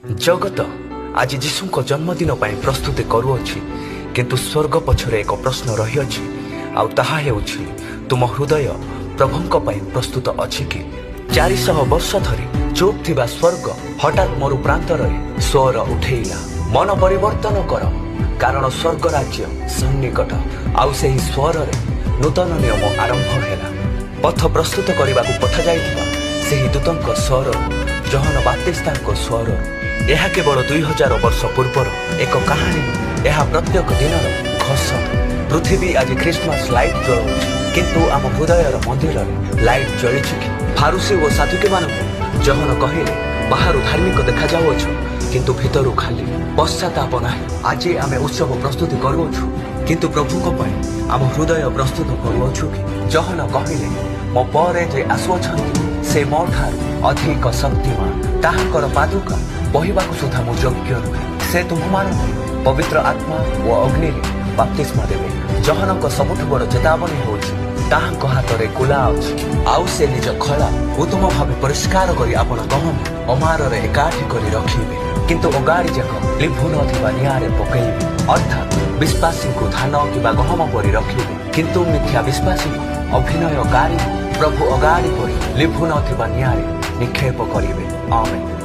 जगत आज जीशुଙ୍କ जन्मदिन ପାଇଁ प्रस्तुति କରୁଅଛି କିନ୍ତୁ ସ୍ୱର୍ଗ ପଛରେ ଏକ ପ୍ରଶ୍ନ ରହିଅଛି ଆଉ ତାହା ହେଉଛି ତୁମ ହୃଦୟ ପ୍ରଭୁଙ୍କ ପାଇଁ ପ୍ରସ୍ତୁତ ଅଛି କି 400 ବର୍ଷ ଧରି ଚୁପ୍ ଥିବା ସ୍ୱର୍ଗ ହଠାତ୍ ମରୁ ପ୍ରାନ୍ତରରେ ସ୍ୱର ଉଠେଇଲା ମନ ପରିବର୍ତ୍ତନ କର କାରଣ ସ୍ୱର୍ଗ ରାଜ୍ୟ ସନ୍ନିକଟ ଆଉ ସେହି ସ୍ୱରରେ ନୂତନ ନିୟମ ଆରମ୍ଭ ହେଲା ପଥ ପ୍ରସ୍ତୁତ କରିବାକୁ ପଠାଯାଇଥିବା ସେହି ଦୂତଙ୍କ ସ୍ୱର ଜହନ ବାପ୍ତିସ୍ତାଙ୍କ ସ୍ୱର ଏହା କେବଳ 2000 ବର୍ଷ ପୂର୍ବର ଏକ କାହାଣୀ ଏହା ପ୍ରତ୍ୟେକ ଦିନର ଘୋଷଣା ପୃଥିବୀ ଆଜି ଖ୍ରୀଷ୍ଟମାସ ଲାଇଟ୍ ଜଳାଉଛି କିନ୍ତୁ ଆମ ହୃଦୟର ମନ୍ଦିରରେ ଲାଇଟ୍ ଜଳିଛି କି ଫାରୁସୀ ଓ ସାଧୁକୀମାନଙ୍କୁ ଜହନ କହିଲେ ବାହାରୁ ଧାର୍ମିକ ଦେଖାଯାଉଅଛ କିନ୍ତୁ ଭିତରୁ ଖାଲି ପଶ୍ଚାତାପ ନାହିଁ ଆଜି ଆମେ ଉତ୍ସବ ପ୍ରସ୍ତୁତି କରୁଅଛୁ କିନ୍ତୁ ପ୍ରଭୁଙ୍କ ପାଇଁ ଆମ ହୃଦୟ ପ୍ରସ୍ତୁତ କରୁଅଛୁ କି ଜହନ କହିଲେ ମୋ ପରେ ଯେ ଆସୁଅଛନ୍ତି ସେ ମୋ ଠାରୁ ଅଧିକ ଶକ୍ତିମାନ ତାହାଙ୍କର ପାଦୁକା ବହିବାକୁ ସୁଦ୍ଧା ମୁଁ ଯୋଗ୍ୟ ନୁହେଁ ସେ ତୁମମାନଙ୍କୁ ପବିତ୍ର ଆତ୍ମା ଓ ଅଗ୍ନିରେ ବାପ୍ତିସ୍ମା ଦେବେ ଜହନଙ୍କ ସବୁଠୁ ବଡ଼ ଚେତାବନୀ ହେଉଛି ତାହାଙ୍କ ହାତରେ କୁଲା ଅଛି ଆଉ ସେ ନିଜ ଖଳା ଉତ୍ତମ ଭାବେ ପରିଷ୍କାର କରି ଆପଣ ଗହମ ଅମାରରେ ଏକାଠି କରି ରଖିବେ କିନ୍ତୁ ଅଗାଡ଼ି ଯାକ ଲିଭୁ ନଥିବା ନିଆଁରେ ପକାଇବେ ଅର୍ଥାତ୍ ବିଶ୍ୱାସୀଙ୍କୁ ଧାନ କିମ୍ବା ଗହମ ପରି ରଖିବେ କିନ୍ତୁ ମିଥ୍ୟା ବିଶ୍ୱାସୀଙ୍କୁ ଅଭିନୟକାରୀ ପ୍ରଭୁ ଅଗାଡ଼ି ପରି ଲିଭୁ ନଥିବା ନିଆଁରେ ନିକ୍ଷେପ କରିବେ ଆମେନ୍।